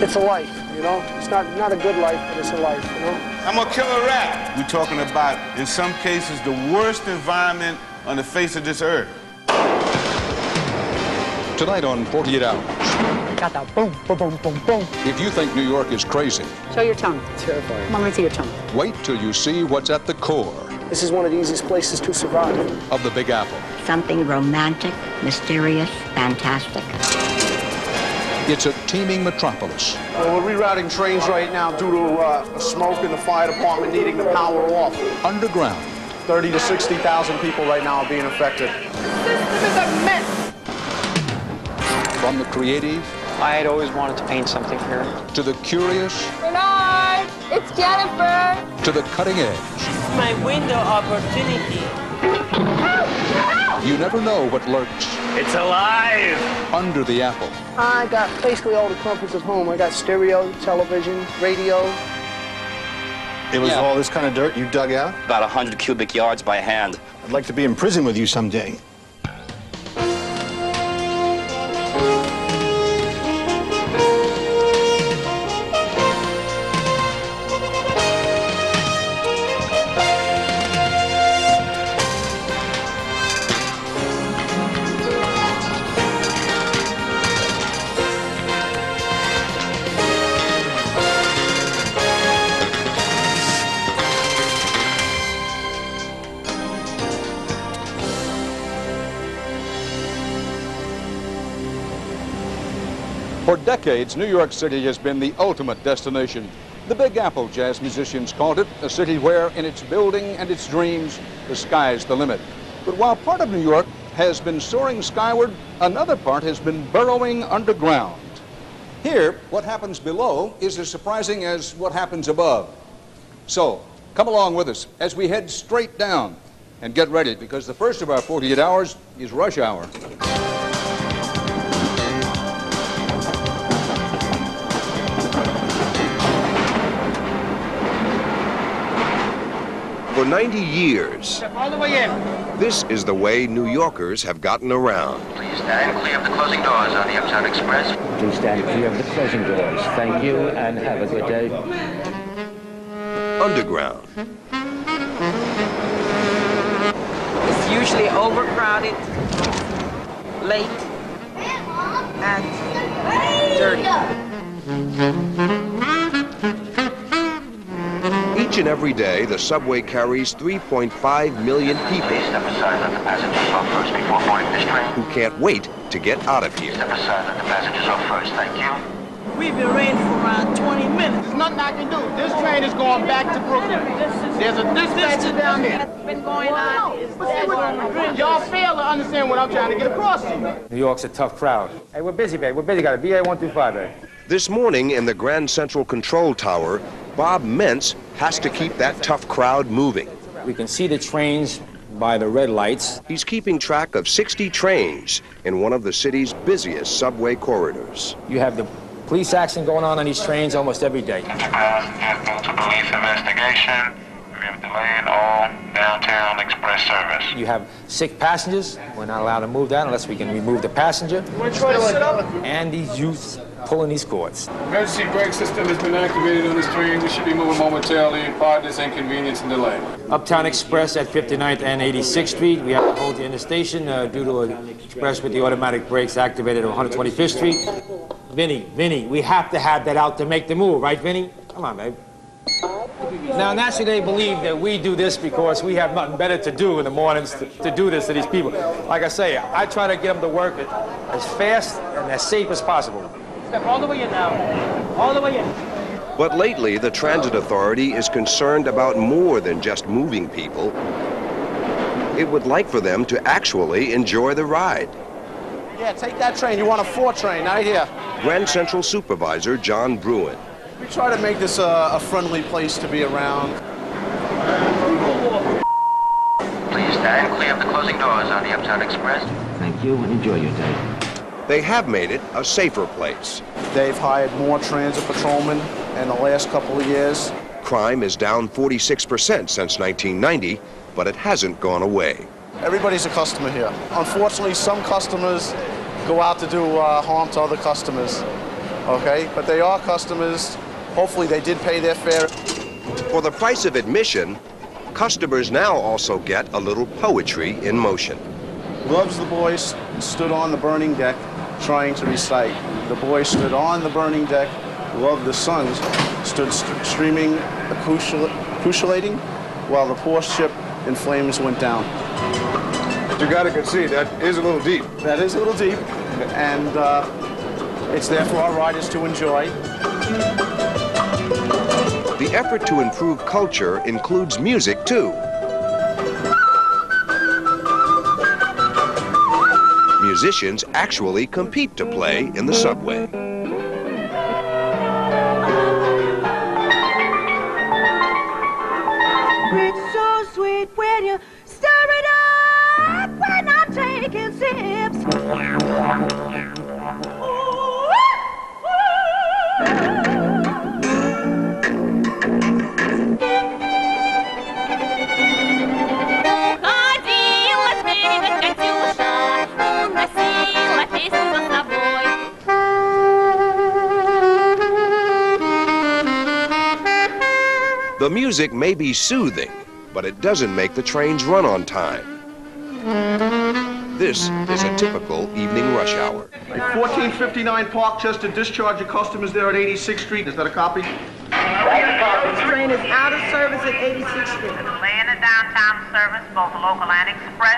It's a life, you know? It's not a good life, but it's a life, you know? I'm gonna kill a rat. We're talking about, in some cases, the worst environment on the face of this earth. Tonight on 48 Hours. Got that boom, boom, boom, boom, boom. If you think New York is crazy, Show your tongue. Terrifying. Come on, let me see your tongue. wait till you see what's at the core This is one of the easiest places to survive. of the Big Apple. Something romantic, mysterious, fantastic. It's a teeming metropolis. Well, we're rerouting trains right now due to smoke and the fire department needing the power off. Underground. 30 to 60,000 people right now are being affected. This is a mess. From the creative I had always wanted to paint something here. to the curious Good night. It's Jennifer. to the cutting edge. My window opportunity. You never know what lurks It's alive! under the apple. I got basically all the comforts of home. I got stereo, television, radio. It was all this kind of dirt you dug out? About 100 cubic yards by hand. I'd like to be in prison with you someday. For decades, New York City has been the ultimate destination. The Big Apple, jazz musicians called it, a city where, in its building and its dreams, the sky's the limit. But while part of New York has been soaring skyward, another part has been burrowing underground. Here, what happens below is as surprising as what happens above. So, come along with us as we head straight down and get ready, because the first of our 48 hours is rush hour. For 90 years, All the way in. this is the way New Yorkers have gotten around. Please stand clear of the closing doors on the Uptown Express. Please stand clear of the closing doors. Thank you and have a good day. Underground. It's usually overcrowded, late, and dirty. Each and every day, the subway carries 3.5 million people Please step aside, let the passengers off first before boarding this train. who can't wait to get out of here. Step aside, let the passengers off first. Thank you. We've been waiting for around 20 minutes. There's nothing I can do. This train is going back to Brooklyn. There's a dispatcher down there. What's been going on is Y'all fail to understand what I'm trying to get across to you. New York's a tough crowd. Hey, we're busy, babe. We're busy. Got a BA 125, babe. This morning in the Grand Central Control Tower, Bob Mentz has to keep that tough crowd moving. We can see the trains by the red lights. He's keeping track of 60 trains in one of the city's busiest subway corridors. You have the police action going on these trains almost every day. Passengers due to police investigation. We have delayed all downtown express service. You have sick passengers. We're not allowed to move that unless we can remove the passenger. And these youths pulling these cords. Emergency brake system has been activated on this train. We should be moving momentarily. Pardon this inconvenience and delay. Uptown Express at 59th and 86th Street. We have to hold you in the station due to an express with the automatic brakes activated on 125th Street. Vinny, we have to have that out to make the move, right, Vinny? Come on, babe. Now, naturally, they believe that we do this because we have nothing better to do in the mornings to do this to these people. Like I say, I try to get them to work as fast and as safe as possible. Step all the way in now. All the way in. But lately, the Transit Authority is concerned about more than just moving people. It would like for them to actually enjoy the ride. Yeah, take that train. You want a 4 train, right here. Grand Central Supervisor John Bruin. We try to make this a friendly place to be around. Please stand clear of the closing doors on the Uptown Express. Thank you and enjoy your day. They have made it a safer place. They've hired more transit patrolmen in the last couple of years. Crime is down 46% since 1990, but it hasn't gone away. Everybody's a customer here. Unfortunately, some customers go out to do harm to other customers. okay? But they are customers. Hopefully they did pay their fare. For the price of admission, customers now also get a little poetry in motion. Loves the boys stood on the burning deck trying to recite. The boys stood on the burning deck. Love the sons stood streaming, accusulating, while the poor ship in flames went down. You gotta concede, that is a little deep. That is a little deep, and it's there for our riders to enjoy. The effort to improve culture includes music, too. Musicians actually compete to play in the subway. It's so sweet when you stir it up when I'm taking sips. The music may be soothing, but it doesn't make the trains run on time. This is a typical evening rush hour. 1459 Parkchester, discharge your customers there at 86th Street. Is that a copy? This train is out of service at 86th Street. Delay in the downtown service, both local and express,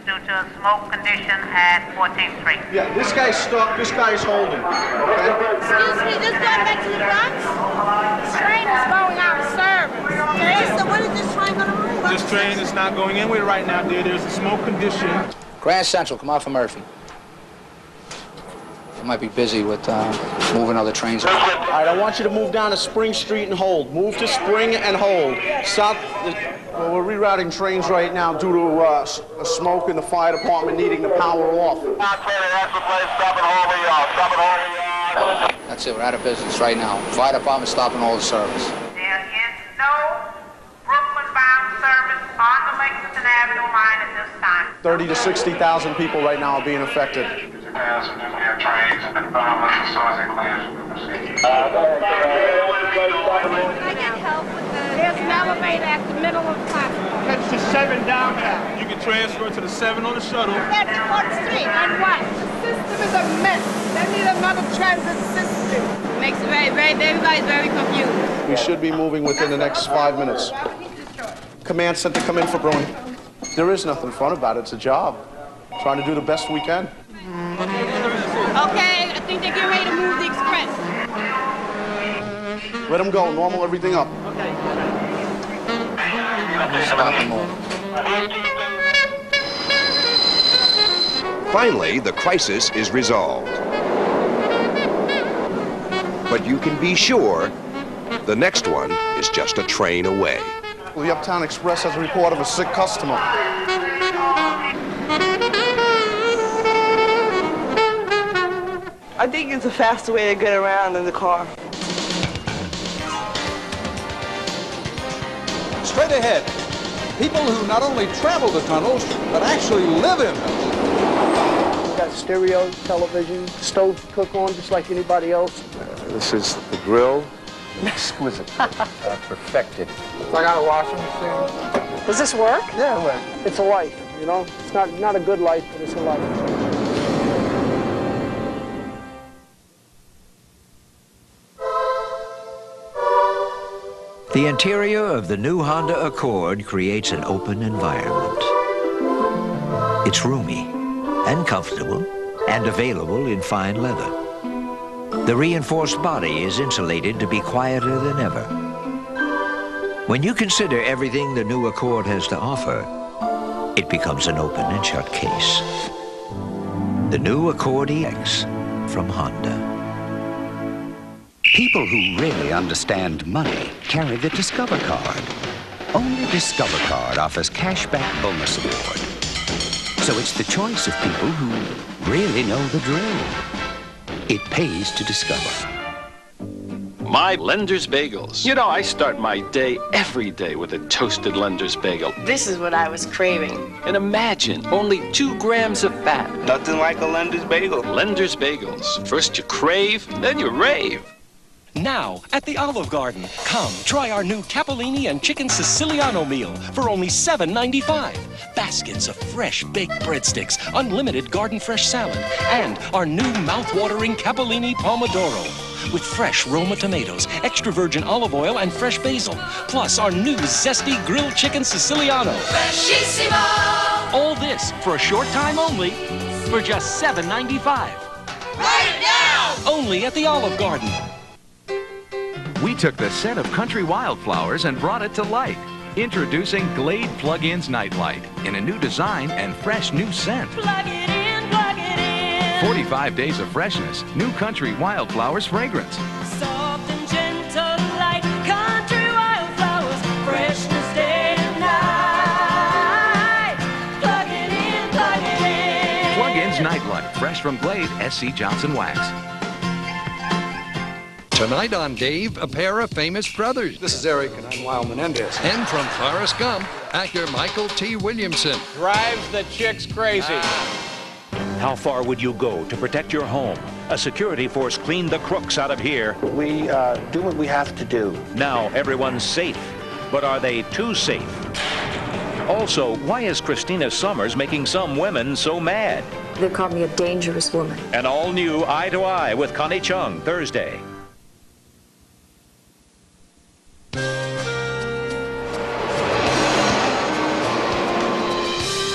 due to a smoke condition at 14th Street. Yeah, this guy's stuck, this guy's holding. Okay? Excuse me, just going back to the docks? This train is going out of service. Okay, so when is this train going to move? This train is not going anywhere right now, dear. There's a smoke condition. Grand Central, come out for Murphy. I might be busy with moving other trains. All right, I want you to move down to Spring Street and hold. Move to Spring and hold. South. Well, we're rerouting trains right now due to a smoke in the fire department needing the power off. That's it, we're out of business right now. Fire department stopping all the service. There is no Brooklyn-bound service on the Lexington Avenue line at this time. 30 to 60,000 people right now are being affected. There's an elevator at the middle of the platform. Catch the 7 downtown. You can transfer to the 7 on the shuttle. That's 4th Street. And what? The system is a mess. They need another transit system. Makes it everybody's very confused. We should be moving within the next 5 minutes. Command center, come in for Bruin. There is nothing fun about it. It's a job. Trying to do the best we can. Okay, I think they're getting ready to move the express. Let them go. Normal everything up. Finally, the crisis is resolved. But you can be sure the next one is just a train away. The Uptown Express has a report of a sick customer. I think it's a faster way to get around in the car. Straight ahead, people who not only travel the tunnels, but actually live in them. We got stereo, television, stove to cook on just like anybody else. This is the grill. Exquisite. Perfected. I got a washing machine. Does this work? Yeah, it works. It's a life, you know? It's not a good life, but it's a life. The interior of the new Honda Accord creates an open environment. It's roomy and comfortable and available in fine leather. The reinforced body is insulated to be quieter than ever. When you consider everything the new Accord has to offer, it becomes an open and shut case. The new Accord EX from Honda. People who really understand money carry the Discover Card. Only Discover Card offers cashback bonus award. So it's the choice of people who really know the drill. It pays to discover. My Lender's Bagels. You know, I start my day every day with a toasted Lender's Bagel. This is what I was craving. And imagine, only 2 grams of fat. Nothing like a Lender's Bagel. Lender's Bagels. First you crave, then you rave. Now, at the Olive Garden, come try our new Capellini and Chicken Siciliano meal for only $7.95. Baskets of fresh baked breadsticks, unlimited garden fresh salad, and our new mouth-watering Capellini Pomodoro with fresh Roma tomatoes, extra virgin olive oil, and fresh basil. Plus our new zesty grilled chicken Siciliano. Freshissimo! All this for a short time only for just $7.95. Right now! Only at the Olive Garden. We took the scent of country wildflowers and brought it to light. Introducing Glade Plug-ins Nightlight in a new design and fresh new scent. Plug it in, plug it in. 45 days of freshness, new country wildflowers fragrance. Soft and gentle light, country wildflowers, freshness day and night. Plug it in, plug it in. Plug-ins Nightlight, fresh from Glade SC Johnson Wax. Tonight on Dave, a pair of famous brothers. This is Eric, and I'm Lyle Menendez. And from Forrest Gump, actor Michael T. Williamson. Drives the chicks crazy. How far would you go to protect your home? A security force cleaned the crooks out of here. We do what we have to do. Now everyone's safe. But are they too safe? Also, why is Christina Summers making some women so mad? They call me a dangerous woman. An all-new Eye to Eye with Connie Chung, Thursday.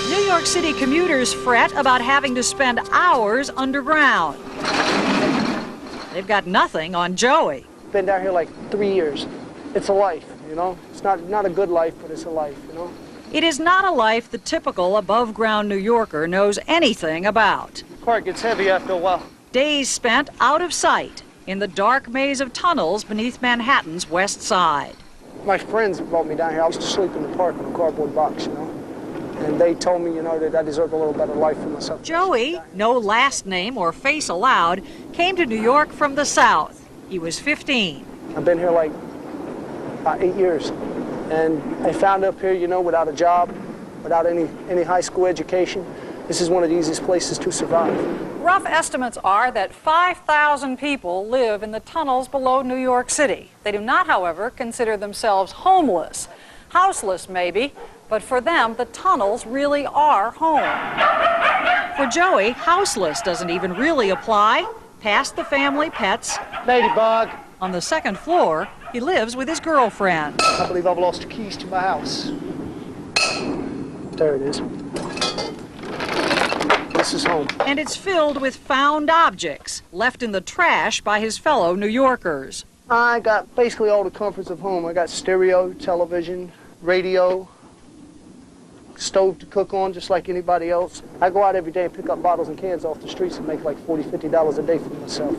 New York City commuters fret about having to spend hours underground. They've got nothing on Joey. Been down here like 3 years. It's a life, you know? It's not a good life, but it's a life, you know? It is not a life the typical above-ground New Yorker knows anything about. The car gets heavy after a while. Days spent out of sight in the dark maze of tunnels beneath Manhattan's West Side. My friends brought me down here. I was asleep in the park in a cardboard box, you know? And they told me, you know, that I deserved a little better life for myself. Joey, no last name or face allowed, came to New York from the South. He was 15. I've been here like about 8 years. And I found up here, you know, without a job, without any high school education. This is one of the easiest places to survive. Rough estimates are that 5,000 people live in the tunnels below New York City. They do not, however, consider themselves homeless. Houseless, maybe, but for them, the tunnels really are home. For Joey, houseless doesn't even really apply. Past the family pets. Ladybug. On the second floor, he lives with his girlfriend. I believe I've lost the keys to my house. There it is. This is home. And it's filled with found objects left in the trash by his fellow New Yorkers. I got basically all the comforts of home. I got stereo, television, radio, stove to cook on just like anybody else. I go out every day and pick up bottles and cans off the streets and make like $40, $50 a day for myself.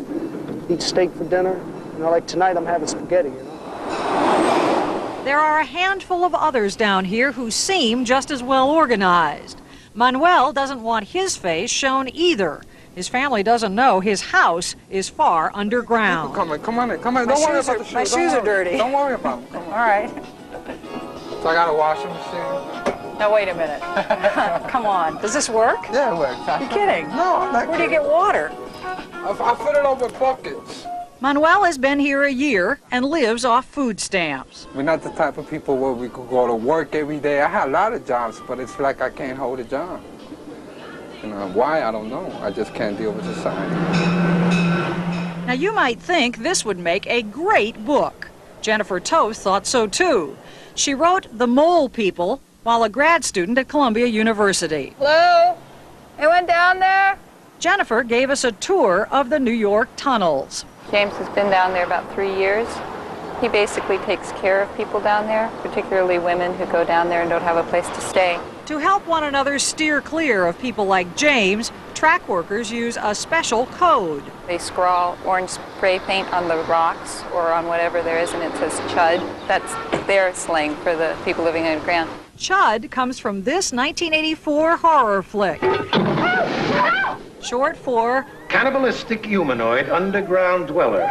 Eat steak for dinner. You know, like tonight I'm having spaghetti, you know. There are a handful of others down here who seem just as well organized. Manuel doesn't want his face shown either. His family doesn't know his house is far underground. Come on. Don't worry about the shoes. My shoes are dirty. Don't worry about them. Come on. All right. So I got a washing machine. Now, wait a minute. Come on. Does this work? Yeah, it works. You're kidding? No, I'm not Where do you get water? I fill it up with buckets. Manuel has been here a year and lives off food stamps. We're not the type of people where we could go to work every day. I had a lot of jobs, but it's like I can't hold a job. You know, why? I don't know. I just can't deal with society. Now, you might think this would make a great book. Jennifer Toth thought so, too. She wrote The Mole People while a grad student at Columbia University. Hello? Anyone down there? Jennifer gave us a tour of the New York tunnels. James has been down there about 3 years. He basically takes care of people down there, particularly women who go down there and don't have a place to stay. To help one another steer clear of people like James, track workers use a special code. They scrawl orange spray paint on the rocks or on whatever there is, and it says CHUD. That's their slang for the people living underground. CHUD comes from this 1984 horror flick. Short for Cannibalistic Humanoid Underground Dweller.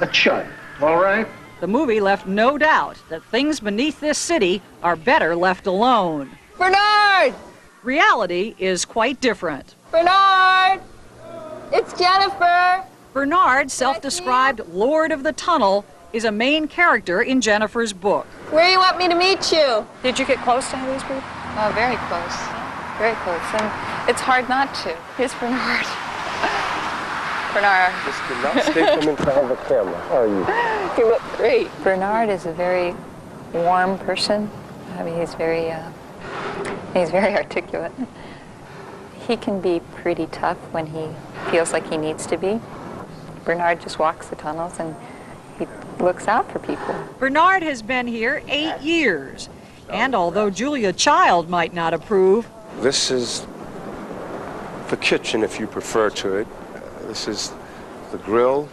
a chud, all right? The movie left no doubt that things beneath this city are better left alone. Bernard! Reality is quite different. Bernard! It's Jennifer! Bernard, self-described Lord of the Tunnel, is a main character in Jennifer's book. Where do you want me to meet you? Did you get close to any of these people? Oh, very close. Very close. And it's hard not to. Here's Bernard. Bernard. Just do not stay from in front of the camera. How are you? You look great. Bernard is a very warm person. I mean, he's very articulate. He can be pretty tough when he feels like he needs to be. Bernard just walks the tunnels and he looks out for people. Bernard has been here 8 years, and although Julia Child might not approve, This is the kitchen, if you prefer to it. This is the grill,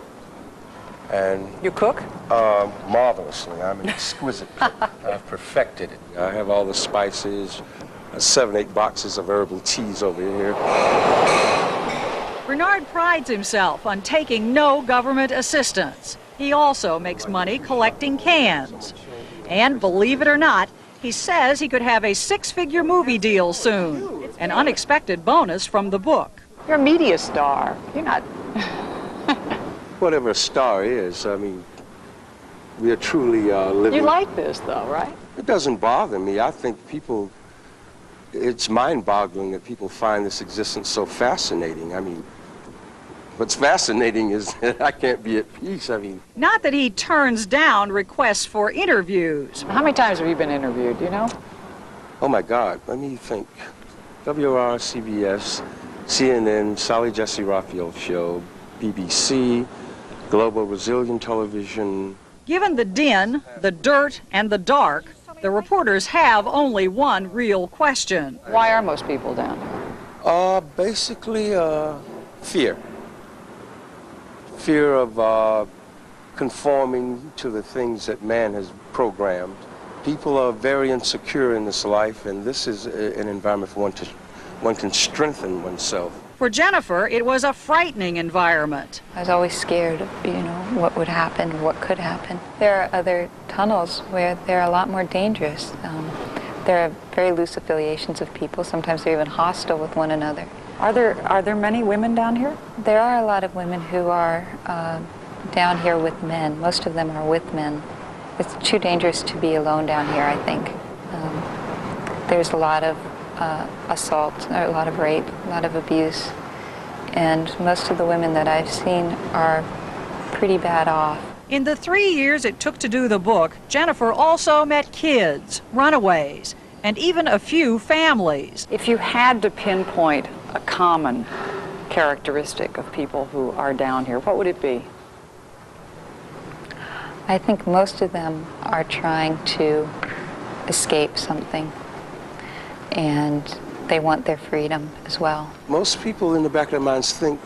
and... You cook? Marvelously. I'm an exquisite cook. I've perfected it. I have all the spices, 7, 8 boxes of herbal teas over here. Bernard prides himself on taking no government assistance. He also makes money collecting cans. And believe it or not, he says he could have a 6-figure movie deal soon. An unexpected bonus from the book. You're a media star. You're not... Whatever a star is, I mean, we are truly living... You like this, though, right? It doesn't bother me. I think people... It's mind-boggling that people find this existence so fascinating. I mean, what's fascinating is that I can't be at peace. I mean... Not that he turns down requests for interviews. How many times have you been interviewed, do you know? Oh, my God. Let me think. WR, CBS, CNN, Sally Jesse Raphael Show, BBC, Global Brazilian Television. Given the din, the dirt, and the dark, the reporters have only one real question. Why are most people down here? Basically, fear. Fear of conforming to the things that man has programmed. People are very insecure in this life, and this is an environment for one can strengthen oneself. For Jennifer, it was a frightening environment. I was always scared of, what would happen, what could happen. There are other tunnels where they're a lot more dangerous. There are very loose affiliations of people. Sometimes they're even hostile with one another. Are there many women down here? There are a lot of women who are down here with men. Most of them are with men. It's too dangerous to be alone down here, I think. There's a lot of assault, a lot of rape, a lot of abuse. And most of the women that I've seen are pretty bad off. In the 3 years it took to do the book, Jennifer also met kids, runaways, and even a few families. If you had to pinpoint a common characteristic of people who are down here, what would it be? I think most of them are trying to escape something, and they want their freedom as well. Most people in the back of their minds think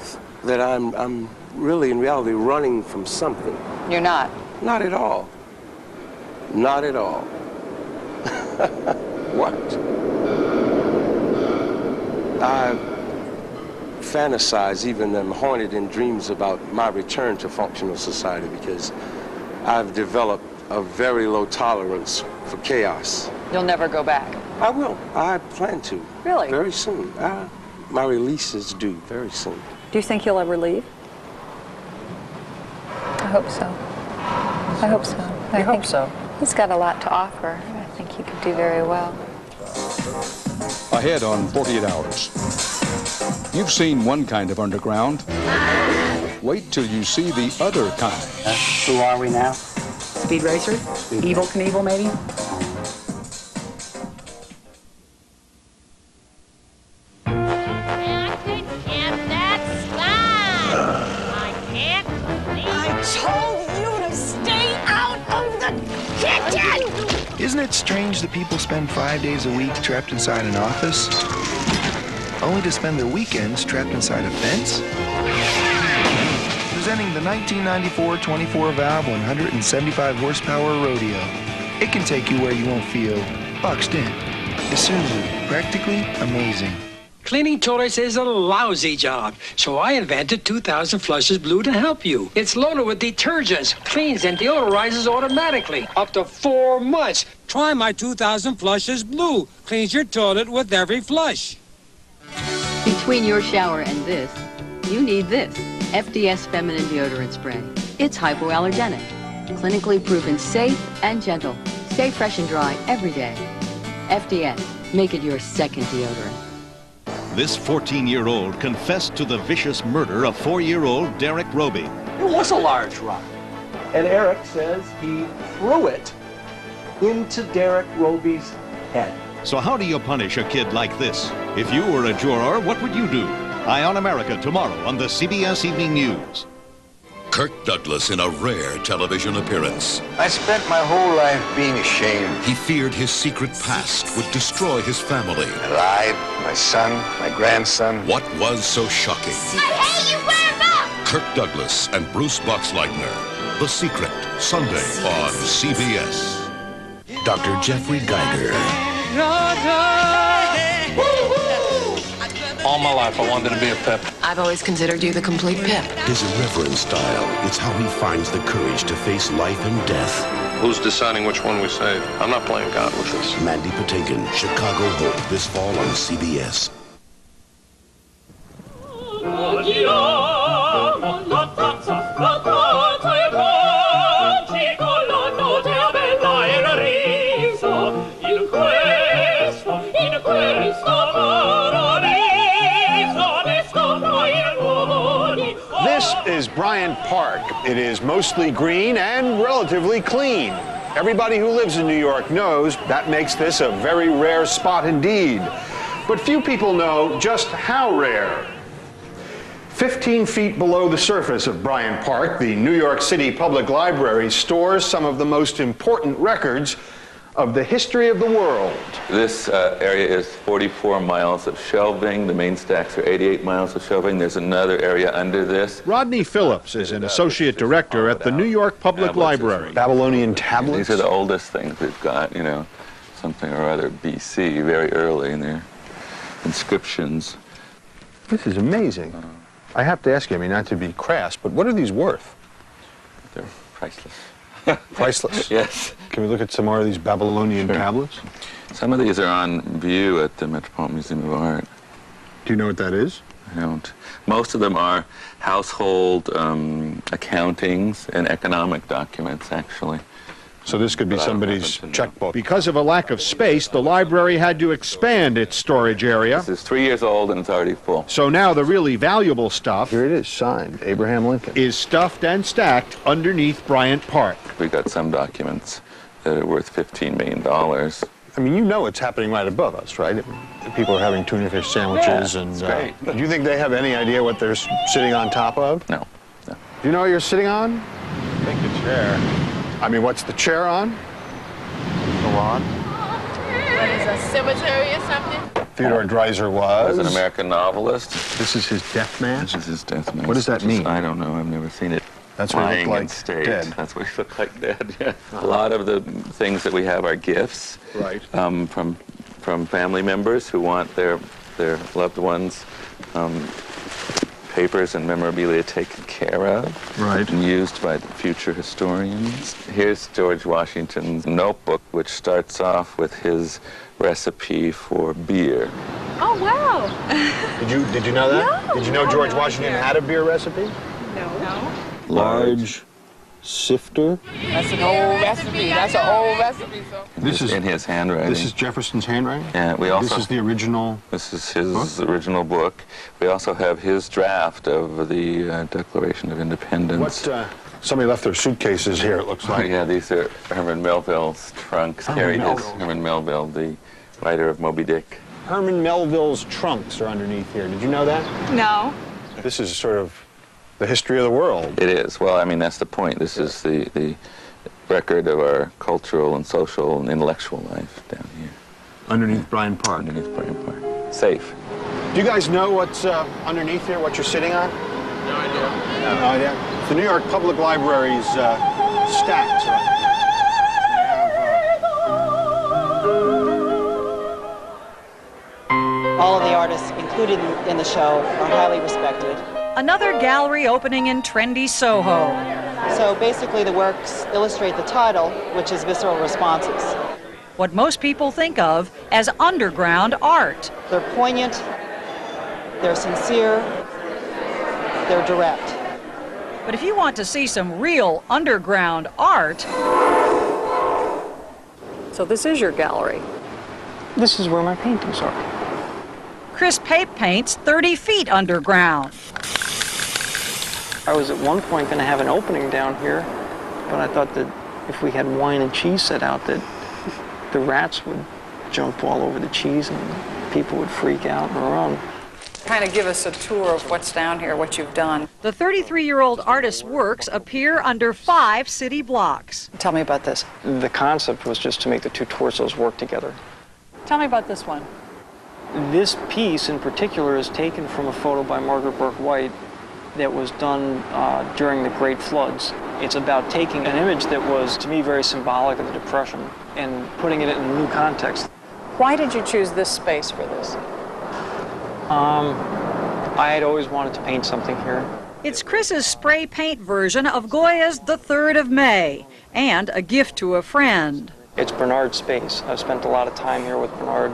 that I'm really, in reality, running from something. You're not? Not at all. Not at all. What? I fantasize, even am haunted in dreams about my return to functional society because I've developed a very low tolerance for chaos. You'll never go back? I will. I plan to. Really? Very soon. My release is due very soon. Do you think you'll ever leave? I hope so. I hope so. I hope so. He's got a lot to offer. I think he could do very well. Ahead on 48 Hours. You've seen one kind of underground. Wait till you see the other kind. Who are we now? Speed Racer? Evil Knievel, maybe? Isn't it strange that people spend 5 days a week trapped inside an office, only to spend their weekends trapped inside a fence? Presenting the 1994 24-valve 175 horsepower rodeo. It can take you where you won't feel boxed in. Isuzu, practically amazing. Cleaning toilets is a lousy job, so I invented 2000 Flushes Blue to help you. It's loaded with detergents, cleans and deodorizes automatically, up to 4 months. Try my 2000 Flushes Blue. Cleans your toilet with every flush. Between your shower and this, you need this FDS Feminine Deodorant Spray. It's hypoallergenic, clinically proven safe and gentle. Stay fresh and dry every day. FDS, make it your second deodorant. This 14-year-old confessed to the vicious murder of 4-year-old Derek Roby. It was a large rock, and Eric says he threw it into Derek Roby's head. So how do you punish a kid like this? If you were a juror, what would you do? Eye on America tomorrow on the CBS Evening News. Kirk Douglas in a rare television appearance. I spent my whole life being ashamed. He feared his secret past would destroy his family. I lied, my son, my grandson. What was so shocking? I hate you, Grandpa! Kirk Douglas and Bruce Boxleitner. The Secret, Sunday on CBS. Dr. Jeffrey Geiger. All my life, I wanted to be a pep. I've always considered you the complete pip. His irreverent style, it's how he finds the courage to face life and death. Who's deciding which one we save? I'm not playing God with this. Mandy Patinkin, Chicago Hope, this fall on CBS. This is Bryant Park. It is mostly green and relatively clean. Everybody who lives in New York knows that makes this a very rare spot indeed. But few people know just how rare. 15 feet below the surface of Bryant Park, the New York City Public Library stores some of the most important records of the history of the world. This area is 44 miles of shelving. The main stacks are 88 miles of shelving. There's another area under this. Rodney Phillips is an associate director at the New York Public Library. Babylonian tablets? These are the oldest things we've got, you know, something or other BC, very early in their inscriptions. This is amazing. I have to ask you, I mean, not to be crass, but what are these worth? They're priceless. Priceless? Yes. Can we look at some more of these Babylonian tablets? Some of these are on view at the Metropolitan Museum of Art. Do you know what that is? I don't. Most of them are household accountings and economic documents, actually. So this could be somebody's checkbook. Because of a lack of space, the library had to expand its storage area. This is 3 years old and it's already full. So now the really valuable stuff, here it is, signed, Abraham Lincoln, is stuffed and stacked underneath Bryant Park. We got some documents that are worth $15 million. I mean, you know it's happening right above us, right? People are having tuna fish sandwiches, and it's great. Do you think they have any idea what they're sitting on top of? No. Do you know what you're sitting on? I think a chair. I mean, what's the chair on? Go on. What is a cemetery or something? Theodore Dreiser was an American novelist. This is his death mask? This is his death mask. What does that mean? I don't know. I've never seen it. That's what he lying looked in like state. dead. That's what he looked like dead, yeah. A lot of the things that we have are gifts. Right. From family members who want their loved ones papers and memorabilia taken care of. Right. And used by the future historians. Here's George Washington's notebook, which starts off with his recipe for beer. Oh, wow. Did you know that? No. Did you know George Washington had a beer recipe? No. Large sifter. That's an old recipe. That's an old recipe. So. This is in his handwriting. This is Jefferson's handwriting? Yeah, we also. This is the original. This is his original book. We also have his draft of the Declaration of Independence. Somebody left their suitcases here, it looks like. Oh, yeah, these are Herman Melville's trunks. Here he is, Herman Melville, the writer of Moby Dick. Herman Melville's trunks are underneath here. Did you know that? No. This is sort of the history of the world. It is. Well, I mean, that's the point. This is the record of our cultural and social and intellectual life down here. Underneath Bryant Park. Underneath Bryant Park. Safe. Do you guys know what's underneath here, what you're sitting on? No idea. No idea? It's the New York Public Library's stacks, right? All of the artists, included in the show are highly respected. Another gallery opening in trendy Soho. So basically the works illustrate the title, which is Visceral Responses. What most people think of as underground art. They're poignant, they're sincere, they're direct. But if you want to see some real underground art, so this is your gallery. This is where my paintings are. Chris Pape paints 30 feet underground. I was at one point going to have an opening down here, but I thought that if we had wine and cheese set out, that the rats would jump all over the cheese and people would freak out and run. Kind of give us a tour of what's down here, what you've done. The 33-year-old artist's works appear under 5 city blocks. Tell me about this. The concept was just to make the two torsos work together. Tell me about this one. This piece in particular is taken from a photo by Margaret Burke White that was done during the Great Floods. It's about taking an image that was, to me, very symbolic of the Depression and putting it in a new context. Why did you choose this space for this? I had always wanted to paint something here. It's Chris's spray paint version of Goya's The 3rd of May, and a gift to a friend. It's Bernard's space. I've spent a lot of time here with Bernard.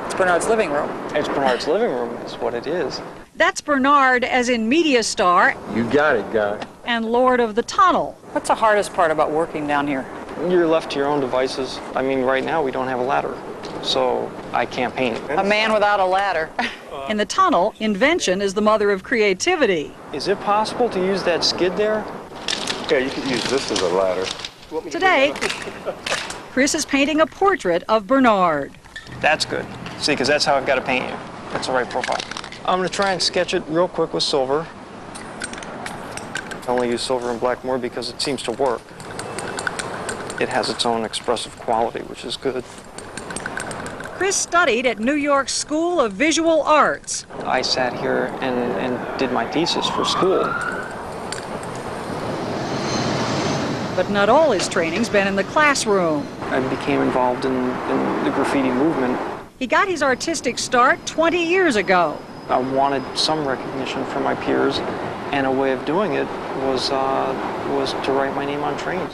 It's Bernard's living room. It's Bernard's living room, is what it is. That's Bernard as in media star. You got it, guy. And Lord of the Tunnel. What's the hardest part about working down here? You're left to your own devices. I mean, right now we don't have a ladder, so I can't paint. A man without a ladder. In the tunnel, invention is the mother of creativity. Is it possible to use that skid there? Yeah, you could use this as a ladder. Today, Chris is painting a portrait of Bernard. That's good. See, because that's how I've got to paint you. That's the right profile. I'm going to try and sketch it real quick with silver. I only use silver and black more because it seems to work. It has its own expressive quality, which is good. Chris studied at New York's School of Visual Arts. I sat here and did my thesis for school. But not all his training's been in the classroom. I became involved in the graffiti movement. He got his artistic start 20 years ago. I wanted some recognition from my peers, and a way of doing it was to write my name on trains.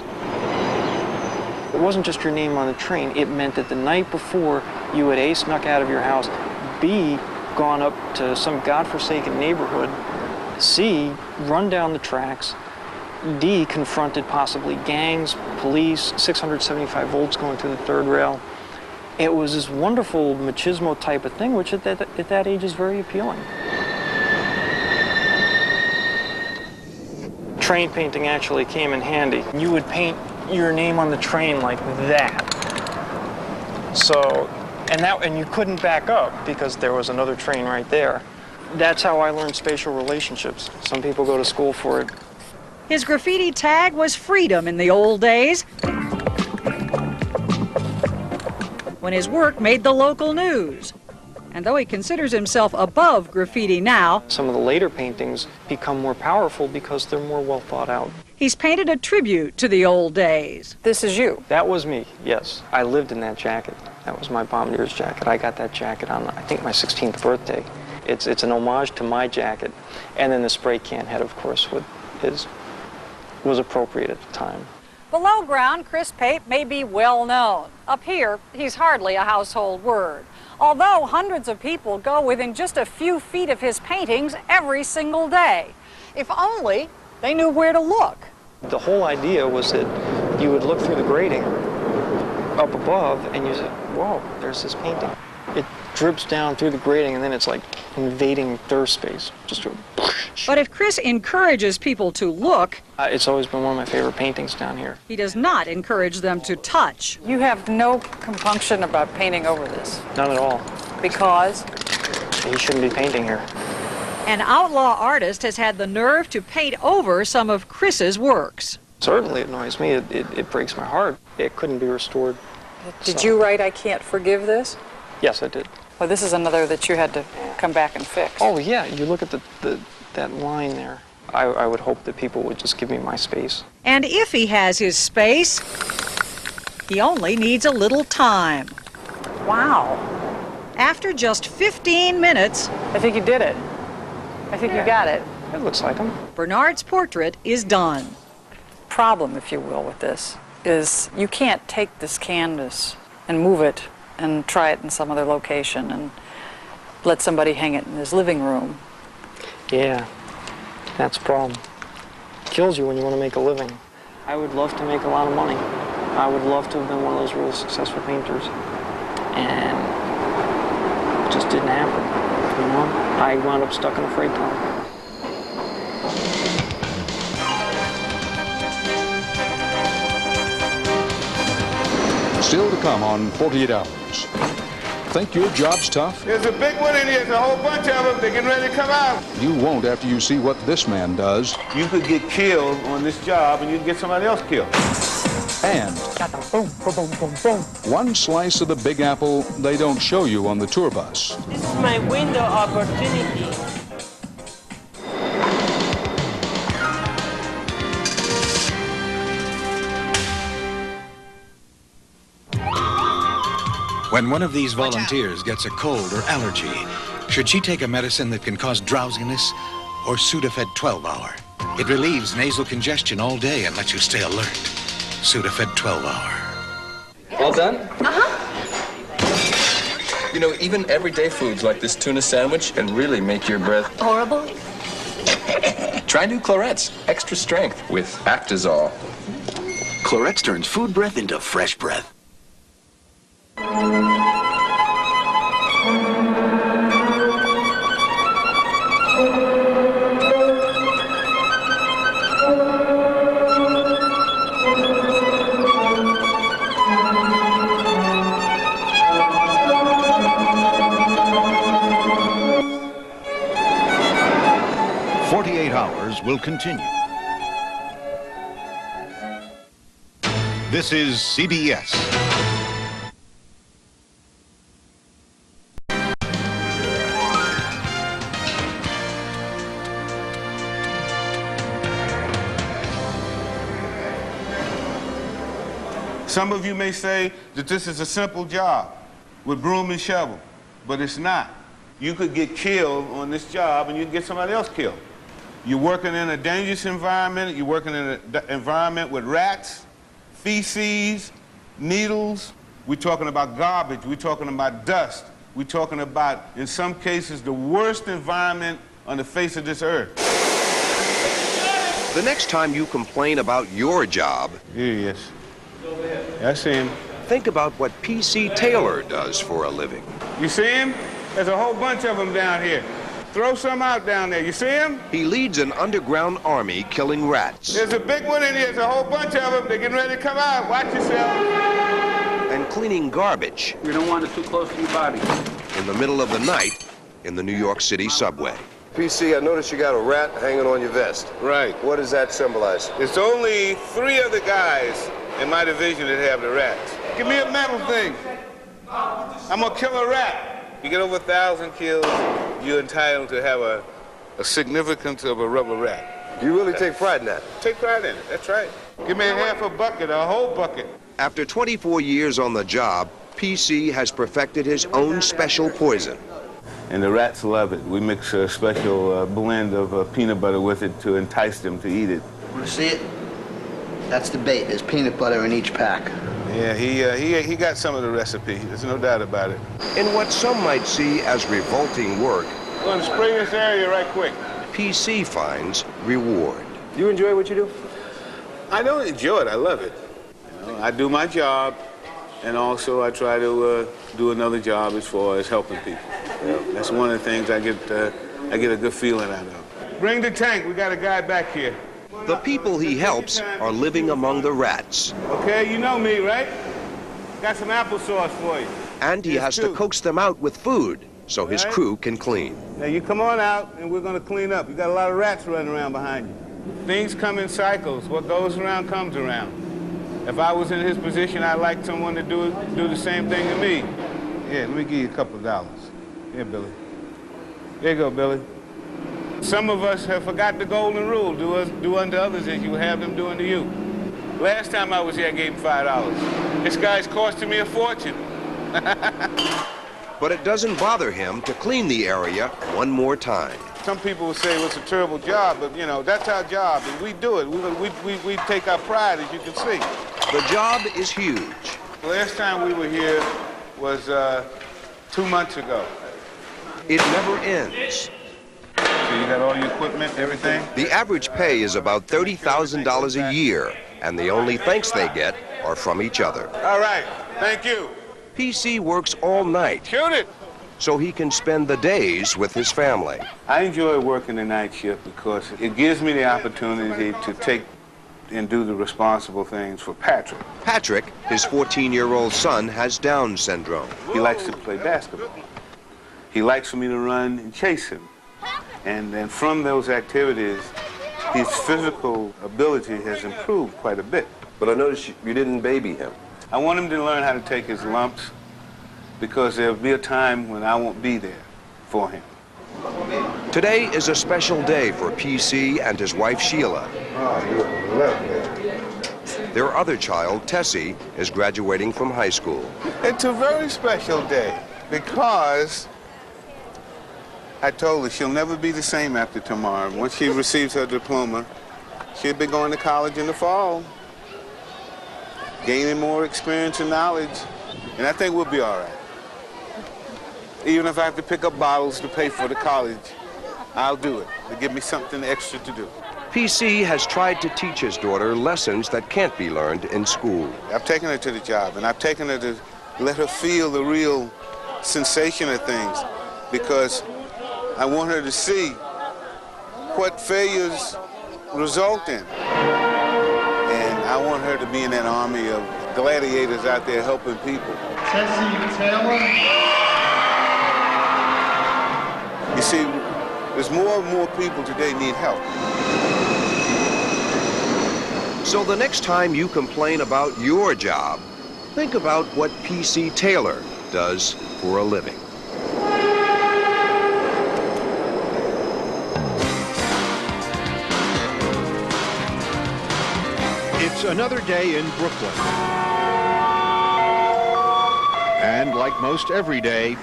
It wasn't just your name on the train. It meant that the night before, you had A, snuck out of your house, B, gone up to some godforsaken neighborhood, C, run down the tracks, D, confronted possibly gangs, police, 675 volts going through the third rail. It was this wonderful machismo type of thing, which at that age is very appealing. Train painting actually came in handy. You would paint your name on the train like that. So, and you couldn't back up because there was another train right there. That's how I learned spatial relationships. Some people go to school for it. His graffiti tag was freedom in the old days, when his work made the local news. And though he considers himself above graffiti now, some of the later paintings become more powerful because they're more well thought out. He's painted a tribute to the old days. This is you. That was me, yes. I lived in that jacket. That was my bombardiers jacket. I got that jacket on, I think, my 16th birthday. It's an homage to my jacket. And then the spray can head, of course, was appropriate at the time. Below ground, Chris Pape may be well known. Up here, he's hardly a household word. Although hundreds of people go within just a few feet of his paintings every single day. If only they knew where to look. The whole idea was that you would look through the grating up above and you say, whoa, there's this painting. It drips down through the grating and then it's like invading third space. But if Chris encourages people to look, it's always been one of my favorite paintings down here. He does not encourage them to touch. You have no compunction about painting over this? None at all. Because? He shouldn't be painting here. An outlaw artist has had the nerve to paint over some of Chris's works. Certainly it annoys me. It breaks my heart. It couldn't be restored. Did you write I Can't Forgive This? Yes, I did. Well, this is another that you had to come back and fix. Oh, yeah. You look at that line there. I would hope that people would just give me my space. And if he has his space, he only needs a little time. Wow. After just 15 minutes, I think you did it. I think you got it. It looks like him. Bernard's portrait is done. Problem, if you will, with this is you can't take this canvas and move it and try it in some other location and let somebody hang it in his living room. Yeah, that's a problem. Kills you when you want to make a living. I would love to make a lot of money. I would love to have been one of those really successful painters. And it just didn't happen, you know? I wound up stuck in a freight car. Still to come on 48 Hours. Think your job's tough? There's a big one in here. There's a whole bunch of them. They're getting ready to come out. You won't after you see what this man does. You could get killed on this job and you can get somebody else killed. And Boom, boom, boom, boom, boom. one slice of the Big Apple they don't show you on the tour bus. This is my window opportunity. When one of these volunteers gets a cold or allergy, should she take a medicine that can cause drowsiness or Sudafed 12-hour? It relieves nasal congestion all day and lets you stay alert. Sudafed 12-hour. All done? You know, even everyday foods like this tuna sandwich can really make your breath Horrible? Try new Claret's, extra strength with Actazol. Claret's turns food breath into fresh breath. 48 Hours will continue. This is CBS. Some of you may say that this is a simple job with broom and shovel, but it's not. You could get killed on this job and you can get somebody else killed. You're working in a dangerous environment. You're working in an environment with rats, feces, needles. We're talking about garbage. We're talking about dust. We're talking about, in some cases, the worst environment on the face of this earth. The next time you complain about your job, here he is. I see him. Think about what P.C. Taylor does for a living. You see him? There's a whole bunch of them down here. Throw some out down there. You see him? He leads an underground army killing rats. There's a big one in here. There's a whole bunch of them. They're getting ready to come out. Watch yourself. And cleaning garbage. You don't want it too close to your body. In the middle of the night in the New York City subway. PC, I noticed you got a rat hanging on your vest. Right. What does that symbolize? It's only 3 other guys in my division that have the rats. Give me a metal thing. I'm gonna kill a rat. You get over 1,000 kills, you're entitled to have a significance of a rubber rat. You really take pride in that? Take pride in it, that's right. Give me a half a bucket, a whole bucket. After 24 years on the job, PC has perfected his own special poison. And the rats love it. We mix a special blend of peanut butter with it to entice them to eat it. Want to see it? That's the bait. There's peanut butter in each pack. Yeah, he got some of the recipe. There's no doubt about it. In what some might see as revolting work, I'm going to spray this area right quick. PC finds reward. You enjoy what you do? I don't enjoy it. I love it. You know, I do my job, and also I try to do another job as far as helping people. You know, that's one of the things I get a good feeling out of. Bring the tank. We got a guy back here. The people he helps are living among the rats. Okay, you know me, right? Got some applesauce for you. And he has to coax them out with food so his crew can clean. Now you come on out and we're gonna clean up. You got a lot of rats running around behind you. Things come in cycles. What goes around comes around. If I was in his position, I'd like someone to do the same thing to me. Yeah, let me give you a couple of dollars. Here, Billy. There you go, Billy. Some of us have forgot the golden rule. Do unto others as you would have them do unto you. Last time I was here, I gave him $5. This guy's costing me a fortune. but it doesn't bother him to clean the area one more time. Some people will say, well, it's a terrible job, but, you know, that's our job, and we do it. We take our pride, as you can see. The job is huge. The last time we were here was 2 months ago. It never ends. So you got all your equipment, everything? The average pay is about $30,000 a year, and the only thanks they get are from each other. All right, thank you. PC works all night. Shoot it! So he can spend the days with his family. I enjoy working the night shift because it gives me the opportunity to take and do the responsible things for Patrick. Patrick, his 14-year-old son, has Down syndrome. He likes to play basketball. He likes for me to run and chase him. And then from those activities, his physical ability has improved quite a bit. But I noticed you didn't baby him. I want him to learn how to take his lumps because there'll be a time when I won't be there for him. Today is a special day for PC and his wife Sheila. Their other child, Tessie, is graduating from high school. It's a very special day because I told her she'll never be the same after tomorrow. Once she receives her diploma, she'll be going to college in the fall, gaining more experience and knowledge, and I think we'll be all right. Even if I have to pick up bottles to pay for the college, I'll do it. It'll give me something extra to do. PC has tried to teach his daughter lessons that can't be learned in school. I've taken her to the job, and I've taken her to let her feel the real sensation of things, because I want her to see what failures result in. And I want her to be in that army of gladiators out there helping people. Tessie Taylor. You see, there's more and more people today need help. So the next time you complain about your job, think about what PC Taylor does for a living. It's another day in Brooklyn. And like most every day,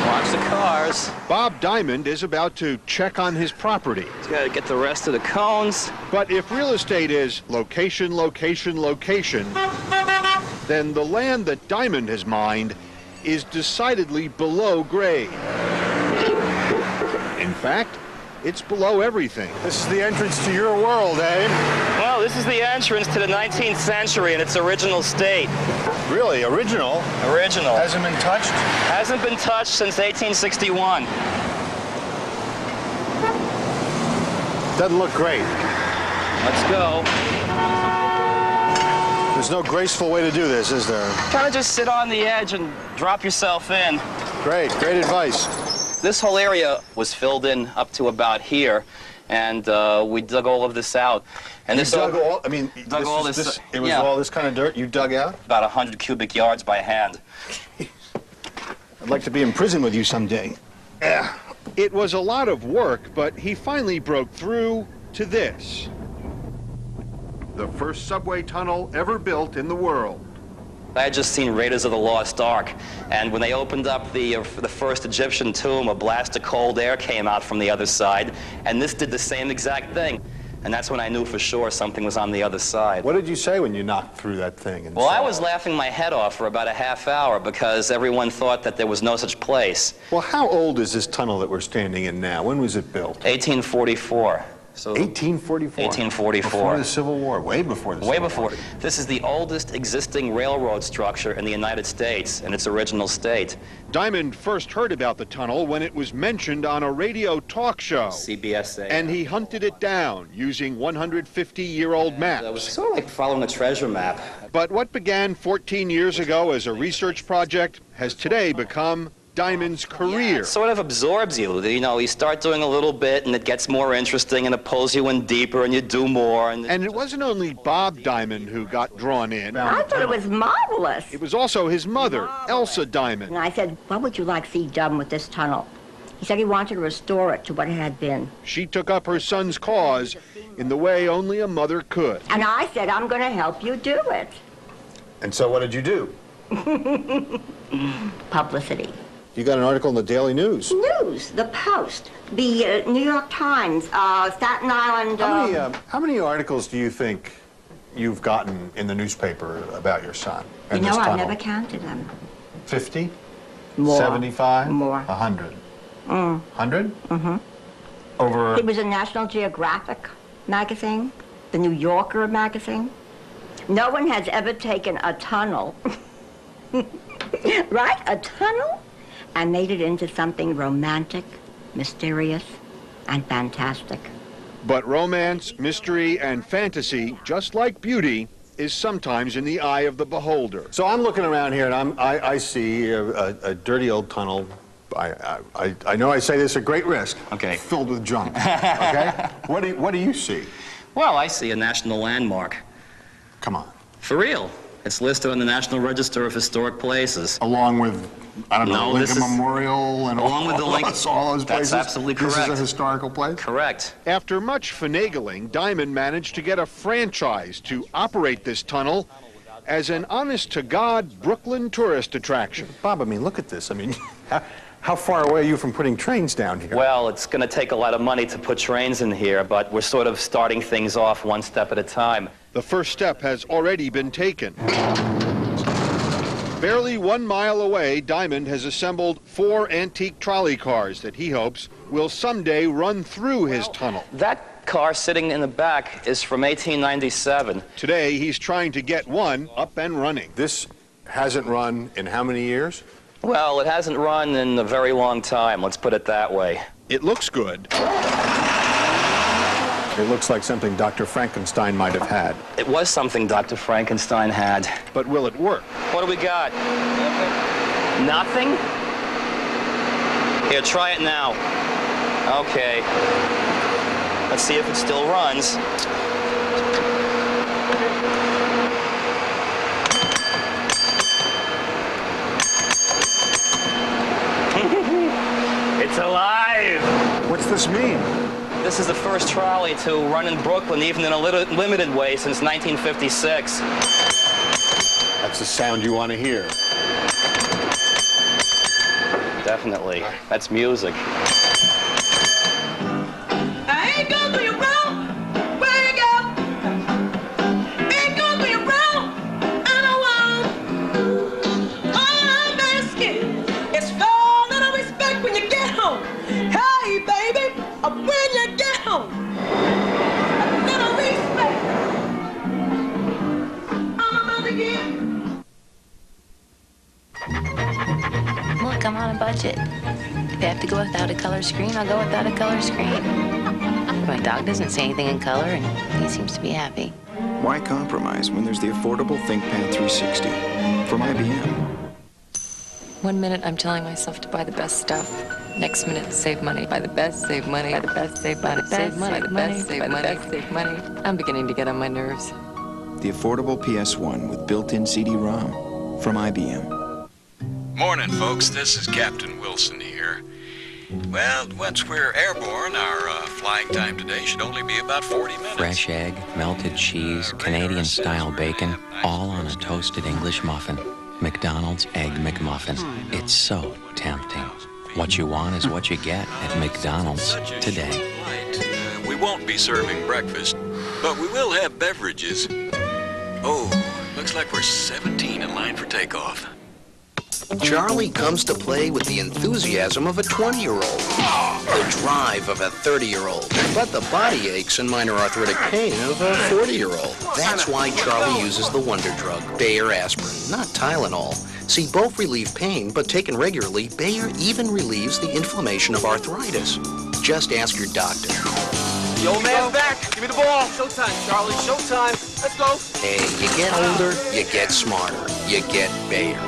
watch the cars. Bob Diamond is about to check on his property. He's got to get the rest of the cones. But if real estate is location, location, location, then the land that Diamond has mined is decidedly below grade. In fact, it's below everything. This is the entrance to your world, eh? Well, this is the entrance to the 19th century in its original state. Really? Original? Original. Hasn't been touched? Hasn't been touched since 1861. Doesn't look great. Let's go. There's no graceful way to do this, is there? Kind of just sit on the edge and drop yourself in. Great advice. This whole area was filled in up to about here, and we dug all of this out. And you dug all, I mean, it was yeah, all this kind of dirt you dug out? About 100 cubic yards by hand. I'd like to be in prison with you someday. Yeah. It was a lot of work, but he finally broke through to this. The first subway tunnel ever built in the world. I had just seen Raiders of the Lost Ark, and when they opened up the first Egyptian tomb, a blast of cold air came out from the other side, and this did the same exact thing. And that's when I knew for sure something was on the other side. What did you say when you knocked through that thing? Well, I was laughing my head off for about a half hour because everyone thought that there was no such place. Well, how old is this tunnel that we're standing in now? When was it built? 1844. So 1844? 1844. Before the Civil War, way before the Civil War. Way before. This is the oldest existing railroad structure in the United States in its original state. Diamond first heard about the tunnel when it was mentioned on a radio talk show. CBS. And he hunted it down using 150-year-old maps. It was sort of like following a treasure map. But what began 14 years ago as a research project has today become Diamond's career. Yeah, it sort of absorbs you. You know, you start doing a little bit and it gets more interesting and it pulls you in deeper and you do more. And it wasn't only Bob Diamond who got drawn in. I thought it was marvelous. It was also his mother, Elsa Diamond. And I said, what would you like to see done with this tunnel? He said he wanted to restore it to what it had been. She took up her son's cause in the way only a mother could. And I said, I'm going to help you do it. And so what did you do? Publicity. You got an article in the Daily News. News, the Post, the New York Times, Staten Island. How many articles do you think you've gotten in the newspaper about your son? You know, I've never counted them. 50? More. 75? More. 100? 100? Mm-hmm. Over... It was a National Geographic magazine, the New Yorker magazine. No one has ever taken a tunnel, right? A tunnel, and made it into something romantic, mysterious, and fantastic. But romance, mystery, and fantasy, just like beauty, is sometimes in the eye of the beholder. So I'm looking around here, and I see a dirty old tunnel. I know I say this at great risk. Okay. Filled with junk. Okay. What do you see? Well, I see a national landmark. Come on. For real. It's listed on the National Register of Historic Places. Along with, I don't know, Lincoln Memorial and along with the Lincoln. All those places? That's absolutely correct. This is a historical place? Correct. After much finagling, Diamond managed to get a franchise to operate this tunnel as an honest-to-God Brooklyn tourist attraction. Bob, I mean, look at this. I mean, how far away are you from putting trains down here? Well, it's going to take a lot of money to put trains in here, but we're sort of starting things off one step at a time. The first step has already been taken. Barely 1 mile away, Diamond has assembled 4 antique trolley cars that he hopes will someday run through his tunnel. That car sitting in the back is from 1897. Today, he's trying to get one up and running. This hasn't run in how many years? Well, it hasn't run in a very long time, let's put it that way. It looks good. It looks like something Dr. Frankenstein might have had. It was something Dr. Frankenstein had. But will it work? What do we got? Nothing? Here, try it now. Okay. Let's see if it still runs. It's alive! What's this mean? This is the first trolley to run in Brooklyn, even in a limited way, since 1956. That's the sound you want to hear. Definitely. That's music. I ain't gonna do you wrong. Where you go? Ain't gonna do you wrong. I don't want. All I'm asking is for a little respect when you get home. Hey, baby, when you get home. A little respect. I'm about to give. Look, I'm on a budget. If I have to go without a color screen, I'll go without a color screen. My dog doesn't see anything in color, and he seems to be happy. Why compromise when there's the affordable ThinkPad 360 from IBM? 1 minute, I'm telling myself to buy the best stuff. Next minute, save money. Buy the best, save money. Buy the best, save money. Save money. Buy the best, save money. Save money. I'm beginning to get on my nerves. The affordable PS1 with built-in CD-ROM from IBM. Morning, folks. This is Captain Wilson here. Well, once we're airborne, our flying time today should only be about 40 minutes. Fresh egg, melted cheese, Canadian-style bacon, all on a toasted English muffin. McDonald's Egg McMuffin. It's so tempting. What you want is what you get at McDonald's today. We won't be serving breakfast, but we will have beverages. Oh, looks like we're 17 in line for takeoff. Charlie comes to play with the enthusiasm of a 20-year-old, the drive of a 30-year-old, but the body aches and minor arthritic pain of a 40-year-old. That's why Charlie uses the wonder drug, Bayer aspirin, not Tylenol. See, both relieve pain, but taken regularly, Bayer even relieves the inflammation of arthritis. Just ask your doctor. The old man's back. Give me the ball. Showtime, Charlie. Showtime. Let's go. Hey, you get older, you get smarter. You get Bayer.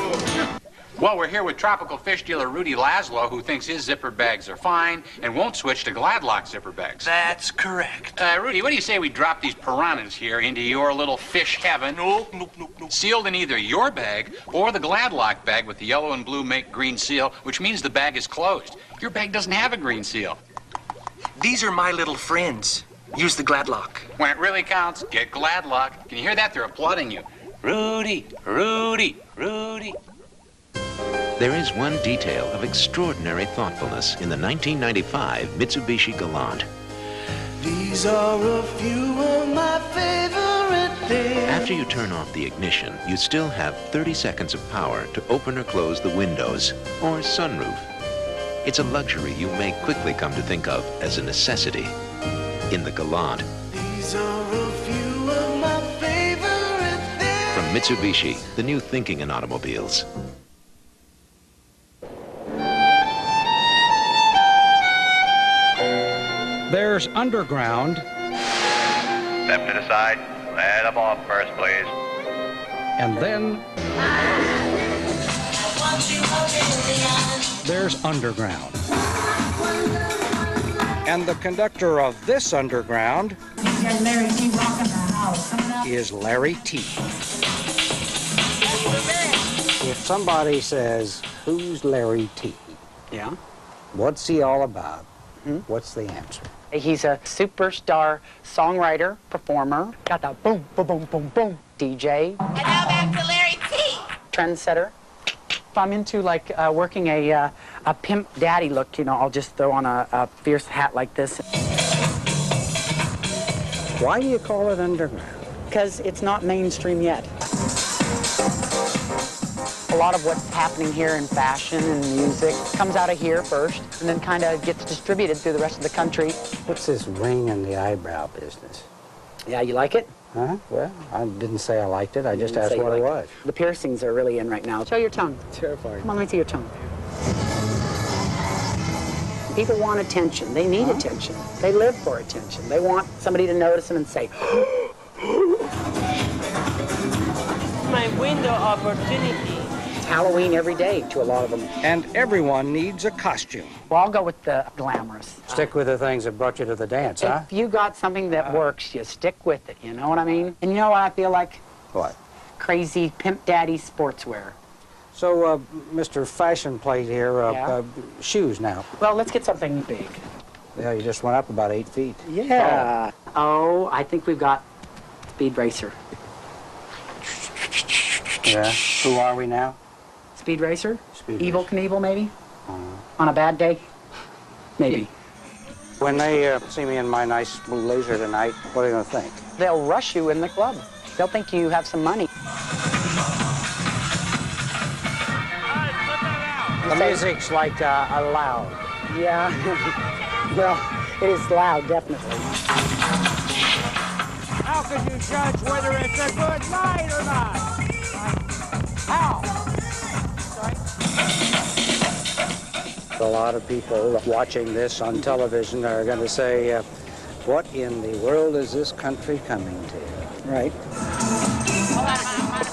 Well, we're here with tropical fish dealer Rudy Laszlo, who thinks his zipper bags are fine and won't switch to Gladlock zipper bags. That's correct. Rudy, what do you say we drop these piranhas here into your little fish heaven? Nope. Sealed in either your bag or the Gladlock bag with the yellow and blue make green seal, which means the bag is closed. Your bag doesn't have a green seal. These are my little friends. Use the Gladlock. When it really counts, get Gladlock. Can you hear that? They're applauding you. Rudy, Rudy, Rudy. There is one detail of extraordinary thoughtfulness in the 1995 Mitsubishi Galant. These are a few of my favorite things. After you turn off the ignition, you still have 30 seconds of power to open or close the windows or sunroof. It's a luxury you may quickly come to think of as a necessity. In the Galant. These are a few of my favorite things. From Mitsubishi, the new thinking in automobiles. There's underground. Step to the side. Let them off first, please. And then there's underground. And the conductor of this underground is Larry T. If somebody says, "Who's Larry T?" Yeah. What's he all about? What's the answer? He's a superstar songwriter, performer, got that boom, boom, boom, boom, boom, DJ. And now back to Larry T. Trendsetter. If I'm into like working a pimp daddy look, you know, I'll just throw on a fierce hat like this. Why do you call it underground? Because it's not mainstream yet. A lot of what's happening here in fashion and music comes out of here first and then kind of gets distributed through the rest of the country. What's this ring in the eyebrow business? Yeah, you like it? Huh? Well, I didn't say I liked it. I just asked what it was. The piercings are really in right now. Show your tongue. Terrifying. Come on, let me see your tongue. People want attention. They need attention. They live for attention. They want somebody to notice them and say, My window opportunity. It's Halloween every day to a lot of them. And everyone needs a costume. Well, I'll go with the glamorous. Stick with the things that brought you to the dance, huh? If you got something that works, you stick with it, you know what I mean? And you know what I feel like? What? Crazy pimp daddy sportswear. So, Mr. Fashion Plate here, shoes now. Well, let's get something big. Yeah, you just went up about 8 feet. Yeah. Oh, I think we've got Speed Racer. Yeah. Who are we now? Speed Racer? Speed Evil Knievel, maybe? On a bad day? Maybe. When they see me in my nice blue laser tonight, what are they going to think? They'll rush you in the club. They'll think you have some money. The music's like loud. Yeah. Well, it is loud, definitely. How can you judge whether it's a good night or not? How? A lot of people watching this on television are going to say, what in the world is this country coming to? Right.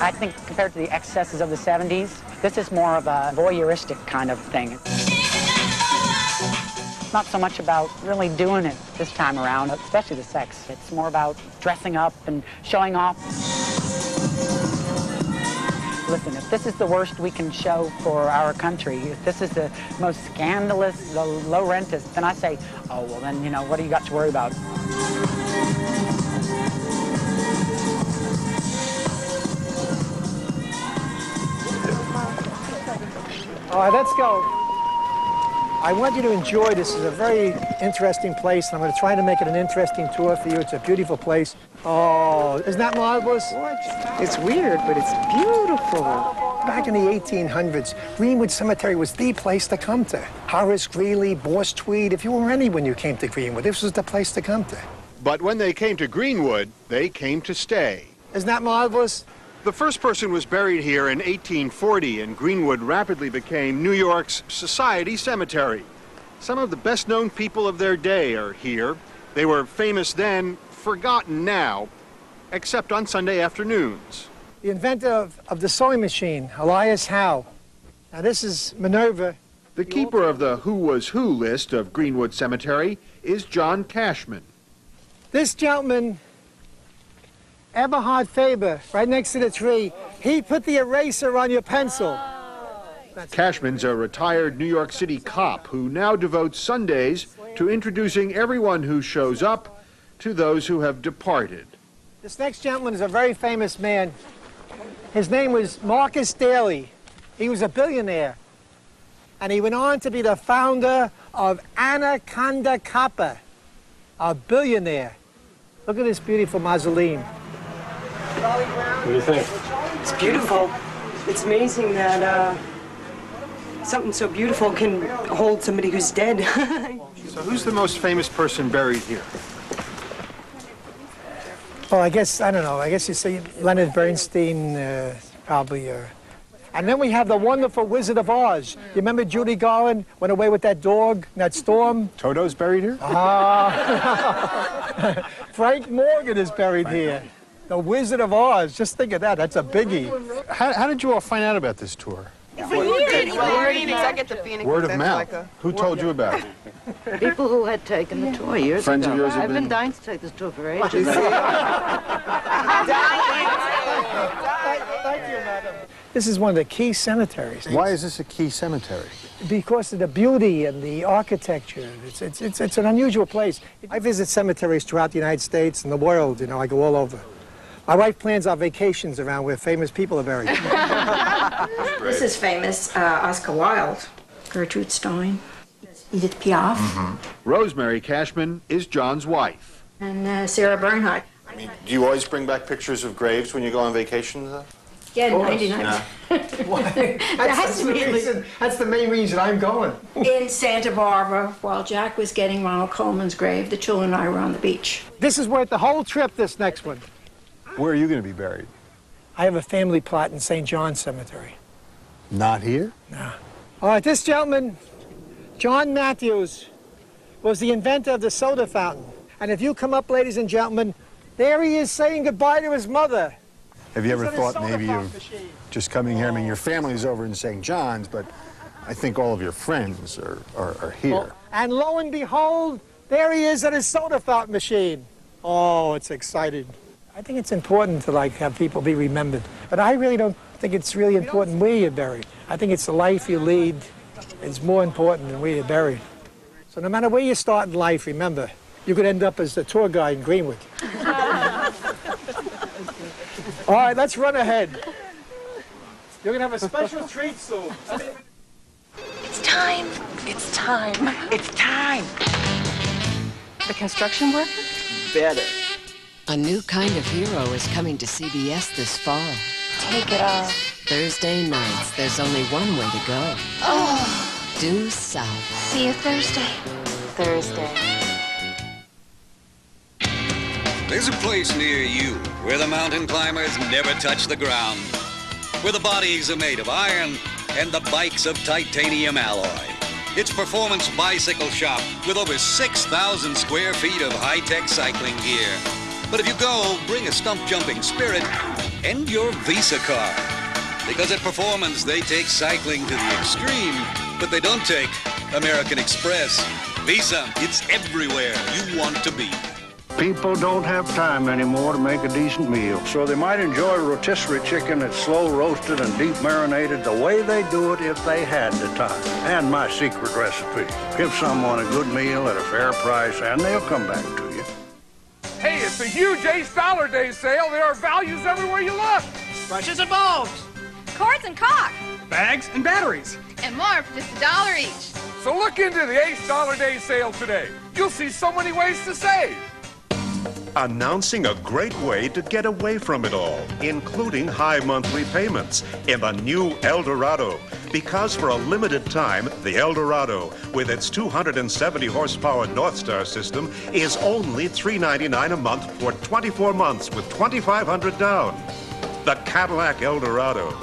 I think compared to the excesses of the 70s, this is more of a voyeuristic kind of thing. It's not so much about really doing it this time around, especially the sex. It's more about dressing up and showing off. Listen, if this is the worst we can show for our country, if this is the most scandalous, the low rentist, then I say, oh, well then, you know, what do you got to worry about? All right, let's go. I want you to enjoy this. It's a very interesting place, and I'm going to try to make it an interesting tour for you. It's a beautiful place. Oh, isn't that marvelous? It's weird, but it's beautiful. Back in the 1800s, Greenwood Cemetery was the place to come to. Horace Greeley, Boss Tweed, if you were anyone you came to Greenwood, this was the place to come to. But when they came to Greenwood, they came to stay. Isn't that marvelous? The first person was buried here in 1840, and Greenwood rapidly became New York's society cemetery. Some of the best-known people of their day are here. They were famous then, forgotten now, except on Sunday afternoons. The inventor of the sewing machine, Elias Howe. Now this is Minerva. The keeper of the Who Was Who list of Greenwood Cemetery is John Cashman. This gentleman, Eberhard Faber, right next to the tree, he put the eraser on your pencil. Cashman's a retired New York City cop who now devotes Sundays to introducing everyone who shows up to those who have departed. This next gentleman is a very famous man. His name was Marcus Daly. He was a billionaire. And he went on to be the founder of Anaconda Copper, a billionaire. Look at this beautiful mausoleum. What do you think? It's beautiful. It's amazing that something so beautiful can hold somebody who's dead. So who's the most famous person buried here? Well, I guess, I don't know, I guess you say Leonard Bernstein, probably. And then we have the wonderful Wizard of Oz. You remember Judy Garland went away with that dog in that storm? Toto's buried here? Frank Morgan is buried here. The Wizard of Oz, just think of that, that's a biggie. How did you all find out about this tour? Phoenix. I get the Phoenix. Word of mouth. Who told you about it? People who had taken the tour years Friends ago. of yours have I've been dying to take this tour for ages. Thank you, madam. This is one of the key cemeteries. Why is this a key cemetery? Because of the beauty and the architecture. It's an unusual place. I visit cemeteries throughout the United States and the world. You know, I go all over. My wife plans our vacations around where famous people are buried. This is famous. Oscar Wilde, Gertrude Stein, Edith Piaf, Rosemary Cashman is John's wife. and Sarah Bernhardt. I mean, do you always bring back pictures of graves when you go on vacation? Yeah, Of course. 99. Yeah. That's the main reason I'm going. In Santa Barbara, while Jack was getting Ronald Coleman's grave, the children and I were on the beach. This is worth the whole trip, this next one. Where are you going to be buried? I have a family plot in St. John's Cemetery. Not here? No. All right, this gentleman, John Matthews, was the inventor of the soda fountain. And if you come up, ladies and gentlemen, there he is saying goodbye to his mother. Have you ever He's got a thought soda maybe fountain of machine. just coming here? I mean, your family's over in St. John's, but I think all of your friends are here. And lo and behold, there he is at his soda fountain machine. Oh, it's exciting. I think it's important to have people be remembered. But I really don't think it's really important where you're buried. I think it's the life you lead is more important than where you're buried. So no matter where you start in life, remember, you could end up as the tour guide in Greenwood. All right, let's run ahead. You're gonna have a special treat soon. It's time. It's time. It's time. The construction worker? Better. A new kind of hero is coming to CBS this fall. Take it off. Thursday nights, there's only one way to go. Oh. Due south. See you Thursday. Thursday. There's a place near you where the mountain climbers never touch the ground, where the bodies are made of iron and the bikes of titanium alloy. It's Performance Bicycle Shop with over 6,000 square feet of high-tech cycling gear. But if you go, bring a stump-jumping spirit and your Visa card. Because at Performance, they take cycling to the extreme, but they don't take American Express. Visa, it's everywhere you want to be. People don't have time anymore to make a decent meal, so they might enjoy rotisserie chicken that's slow roasted and deep marinated the way they do it if they had the time. And my secret recipe. Give someone a good meal at a fair price and they'll come back to you. Hey, it's a huge Ace Dollar Day sale. There are values everywhere you look. Brushes and bulbs. Cords and caulk. Bags and batteries. And more for just $1 each. So look into the Ace Dollar Day sale today. You'll see so many ways to save. Announcing a great way to get away from it all, including high monthly payments in the new Eldorado. Because for a limited time, the Eldorado, with its 270 horsepower Northstar system, is only $399 a month for 24 months with $2,500 down. The Cadillac Eldorado.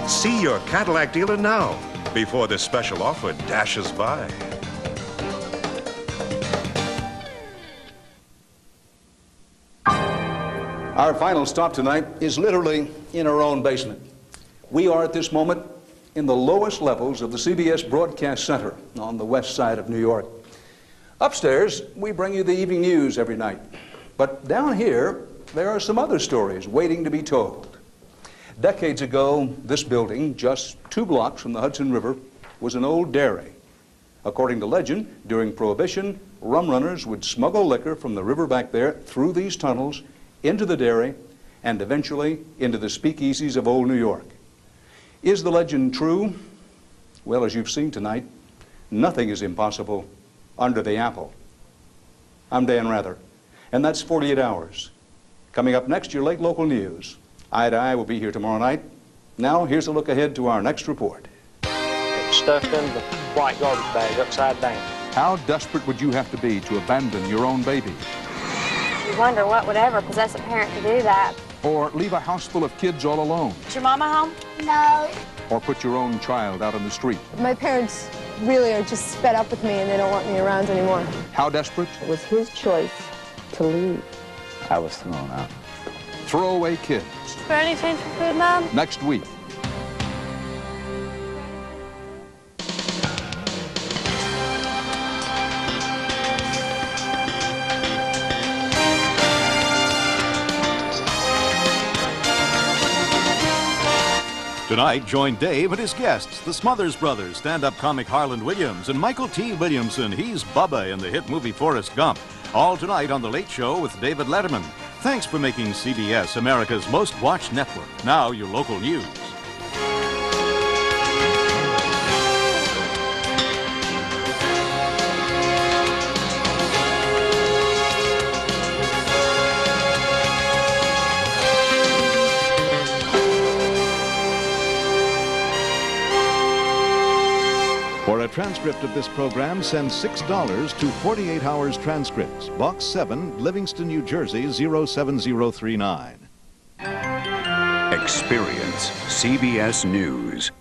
See your Cadillac dealer now, before this special offer dashes by. Our final stop tonight is literally in our own basement. We are at this moment in the lowest levels of the CBS Broadcast Center on the west side of New York. Upstairs, we bring you the evening news every night. But down here, there are some other stories waiting to be told. Decades ago, this building, just 2 blocks from the Hudson River, was an old dairy. According to legend, during Prohibition, rum runners would smuggle liquor from the river back there through these tunnels into the dairy, and eventually into the speakeasies of old New York. Is the legend true? Well, as you've seen tonight, nothing is impossible under the apple. I'm Dan Rather, and that's 48 Hours. Coming up next, your late local news. Eye to Eye will be here tomorrow night. Now, here's a look ahead to our next report. It's stuffed in the white garbage bag upside down. How desperate would you have to be to abandon your own baby? You wonder what would ever possess a parent to do that. Or leave a house full of kids all alone? Is your mama home? No. Or put your own child out on the street? My parents really are just fed up with me and they don't want me around anymore. How desperate? It was his choice to leave. I was thrown out. Throwaway kids. For any change for food, Mom? Next week. Tonight, join Dave and his guests, the Smothers Brothers, stand-up comic Harland Williams, and Michael T. Williamson. He's Bubba in the hit movie Forrest Gump. All tonight on The Late Show with David Letterman. Thanks for making CBS America's most watched network. Now, your local news. For a transcript of this program, send $6 to 48 Hours Transcripts, Box 7, Livingston, New Jersey, 07039. Experience CBS News.